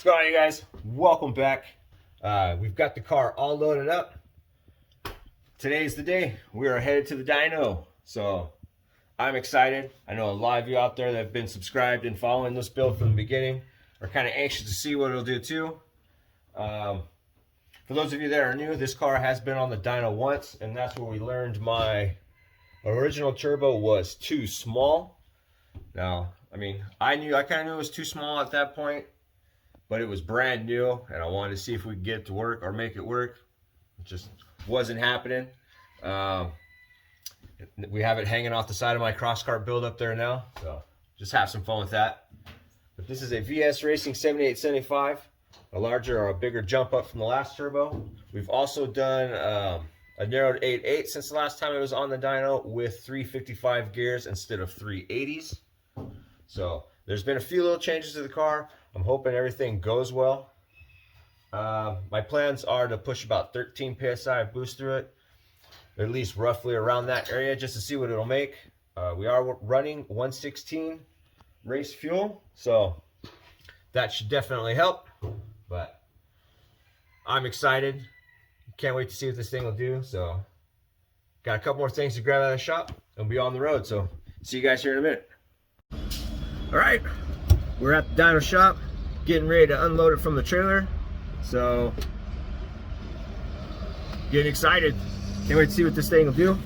going on, you guys? Welcome back. We've got the car all loaded up. Today's the day. We are headed to the dyno. So I'm excited. I know a lot of you out there that have been subscribed and following this build from the beginning are kind of anxious to see what it'll do too. For those of you that are new, this car has been on the dyno once, and that's where we learned my original turbo was too small. Now, I mean, I kind of knew it was too small at that point, but it was brand new, and I wanted to see if we could get it to work or make it work. It just wasn't happening. We have it hanging off the side of my cross cart build up there now, so just have some fun with that. But this is a VS Racing 7875, a larger or a bigger jump up from the last turbo. We've also done a narrowed 8.8 since the last time it was on the dyno with 355 gears instead of 380s. So there's been a few little changes to the car. I'm hoping everything goes well. My plans are to push about 13 psi of boost through it, at least roughly around that area, just to see what it'll make. We are running 116 race fuel, so that should definitely help. But I'm excited. Can't wait to see what this thing will do. So got a couple more things to grab out of the shop and be on the road. So see you guys here in a minute. All right, we're at the dyno shop, getting ready to unload it from the trailer. So, getting excited. Can't wait to see what this thing will do.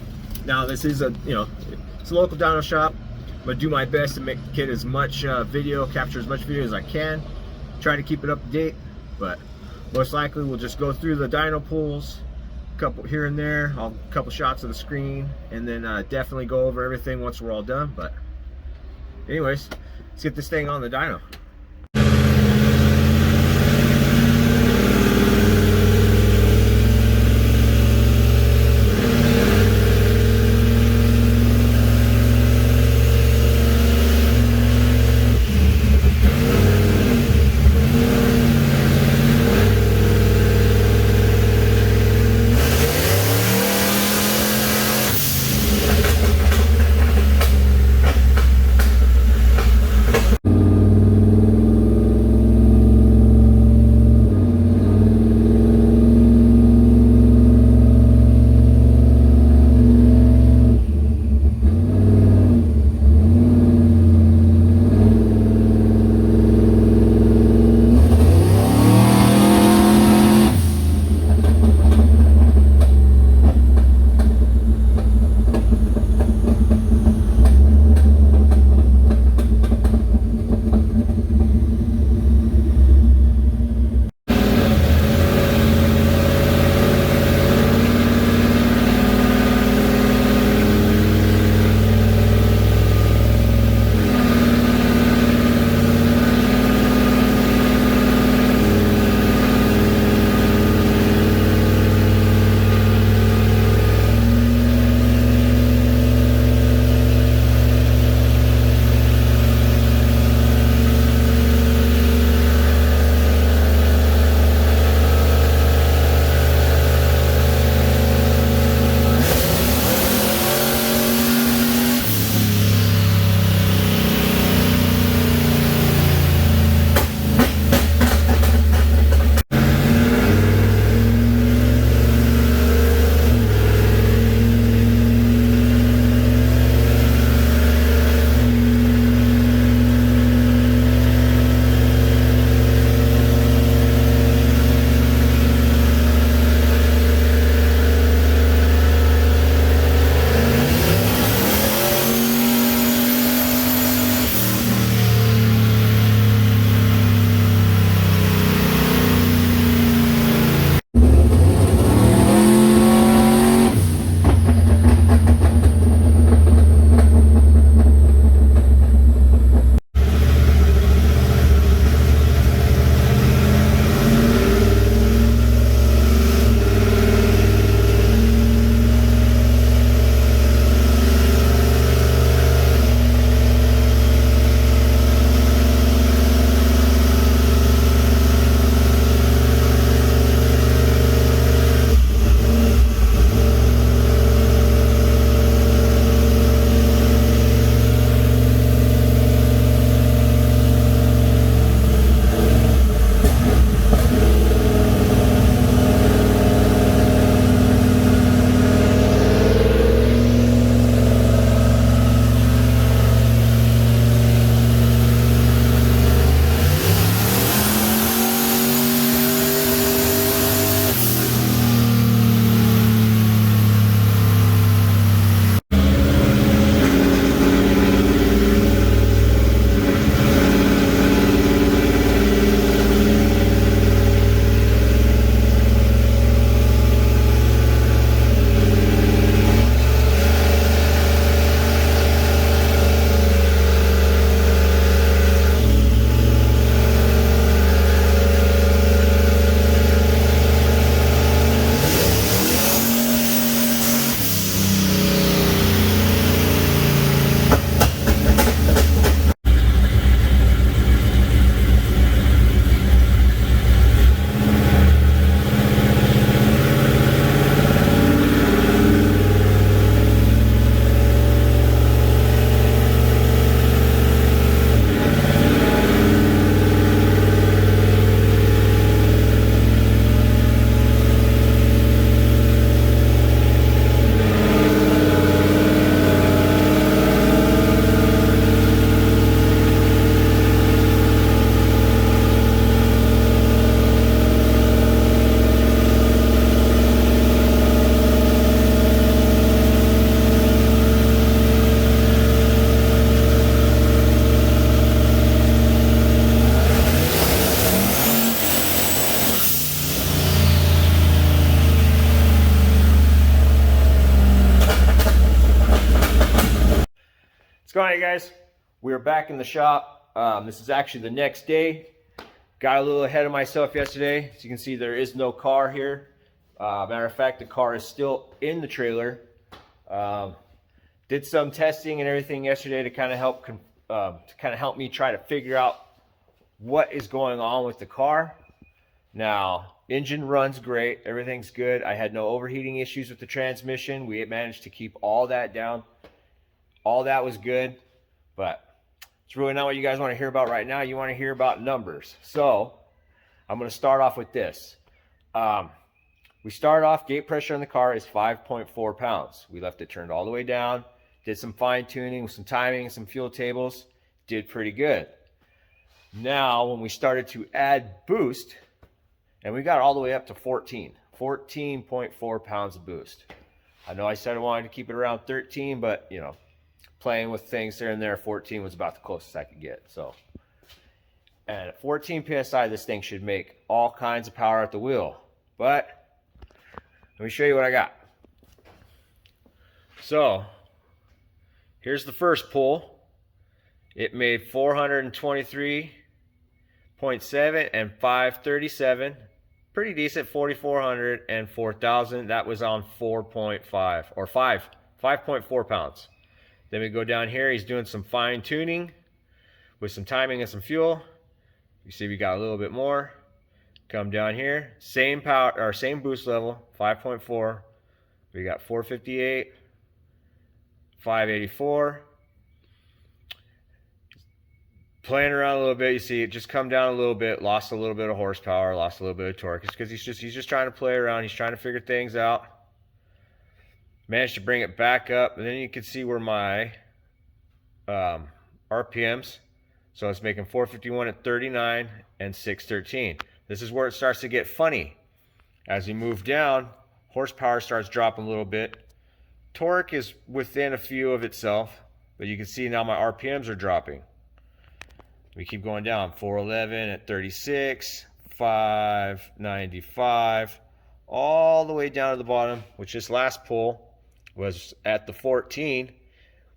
Now, this is it's a local dyno shop. I'm gonna do my best to get as much capture as much video as I can. Try to keep it up to date, but most likely we'll just go through the dyno pulls, a couple here and there, a couple shots of the screen, and then definitely go over everything once we're all done. But anyways, let's get this thing on the dyno. going, you guys? We're back in the shop. This is actually the next day. Got a little ahead of myself yesterday. As you can see, there is no car here. Matter of fact, the car is still in the trailer. Did some testing and everything yesterday to kind of help me try to figure out what is going on with the car. Now, engine runs great. Everything's good. I had no overheating issues with the transmission. We managed to keep all that down. All that was good, but it's really not what you guys want to hear about right now. You want to hear about numbers. So I'm going to start off with this. We started off, gate pressure on the car is 5.4 pounds. We left it turned all the way down, did some fine tuning with some timing, some fuel tables, did pretty good. Now, when we started to add boost, and we got all the way up to 14.4 pounds of boost. I know I said I wanted to keep it around 13, but you know, playing with things here and there, 14 was about the closest I could get. So, and at 14 PSI, this thing should make all kinds of power at the wheel. But let me show you what I got. So, here's the first pull. It made 423.7 and 537. Pretty decent, 4,400 and 4,000. That was on 4.5 or 5.4 pounds. Then we go down here, he's doing some fine tuning with some timing and some fuel. You see we got a little bit more. Come down here, same power or same boost level, 5.4. We got 458, 584. Playing around a little bit, you see it just come down a little bit, lost a little bit of horsepower, lost a little bit of torque. It's because he's just trying to play around, he's trying to figure things out. Managed to bring it back up, and then you can see where my RPMs. So it's making 451 at 39 and 613. This is where it starts to get funny. As you move down, horsepower starts dropping a little bit. Torque is within a few of itself, but you can see now my RPMs are dropping. We keep going down, 411 at 36, 595, all the way down to the bottom, which this last pull was at the 14,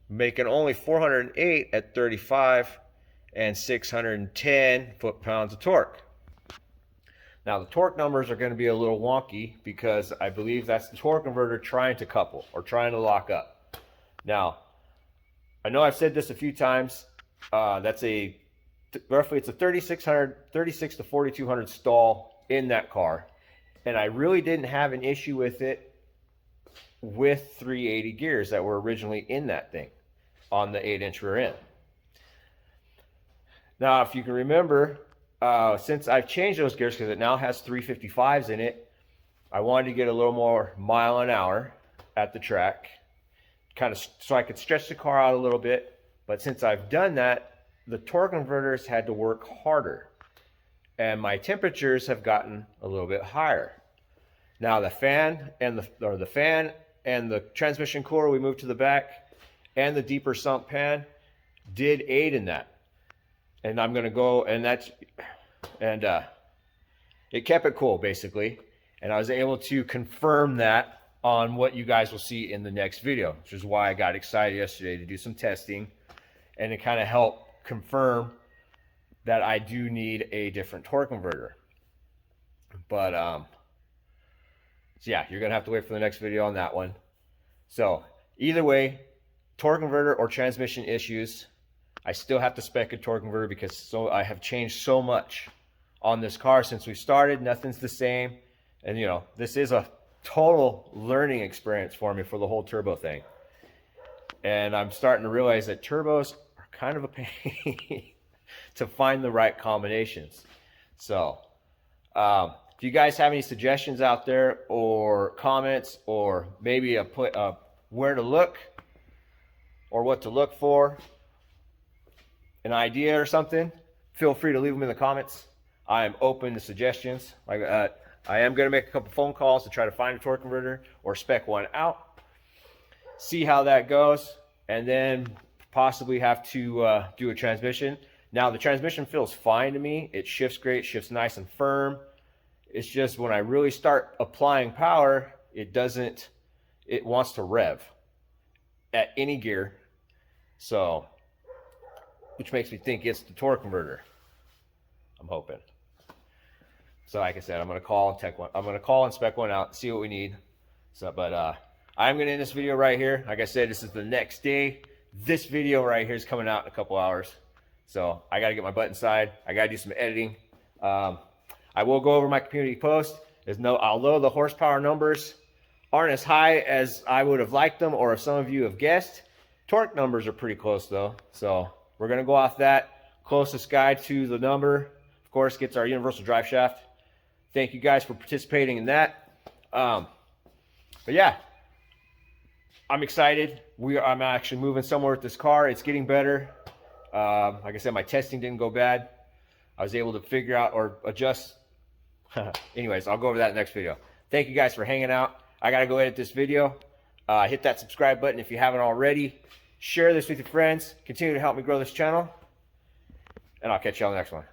making only 408 at 35 and 610 foot-pounds of torque. Now the torque numbers are going to be a little wonky because I believe that's the torque converter trying to couple or trying to lock up. Now, I know I've said this a few times. That's a roughly it's a 36 to 4200 stall in that car, and I really didn't have an issue with it with 380 gears that were originally in that thing on the 8-inch rear end. Now, if you can remember, since I've changed those gears because it now has 355s in it, I wanted to get a little more mile an hour at the track, kind of so I could stretch the car out a little bit. But since I've done that, the torque converters had to work harder, and my temperatures have gotten a little bit higher. Now the fan and the transmission cooler we moved to the back, and the deeper sump pan did aid in that. And I'm gonna go and it kept it cool basically, and I was able to confirm that on what you guys will see in the next video, which is why I got excited yesterday to do some testing and to kind of help confirm that I do need a different torque converter. But so yeah, you're gonna have to wait for the next video on that one. So either way, torque converter or transmission issues, I still have to spec a torque converter because I have changed so much on this car since we started. Nothing's the same, and you know, this is a total learning experience for me for the whole turbo thing. And I'm starting to realize that turbos are kind of a pain to find the right combinations. So if you guys have any suggestions out there or comments, or maybe where to look or what to look for, an idea or something, feel free to leave them in the comments. I am open to suggestions. I am going to make a couple phone calls to try to find a torque converter or spec one out, see how that goes, and then possibly have to do a transmission. Now the transmission feels fine to me. It shifts great, shifts nice and firm. It's just when I really start applying power, it wants to rev at any gear. So, which makes me think it's the torque converter. I'm hoping. So like I said, I'm gonna call and spec one out, see what we need. So, but I'm gonna end this video right here. Like I said, this is the next day. This video right here is coming out in a couple hours. So I gotta get my butt inside. I gotta do some editing. I will go over my community post. Although the horsepower numbers aren't as high as I would have liked them, or if some of you have guessed, torque numbers are pretty close though. So we're gonna go off that. Closest guy to the number, of course, gets our universal drive shaft. Thank you guys for participating in that. But yeah, I'm excited. I'm actually moving somewhere with this car. It's getting better. Like I said, my testing didn't go bad. I was able to figure out or adjust. Anyways, I'll go over that in the next video. Thank you guys for hanging out. I got to go edit this video. Hit that subscribe button if you haven't already. Share this with your friends. Continue to help me grow this channel. And I'll catch you on the next one.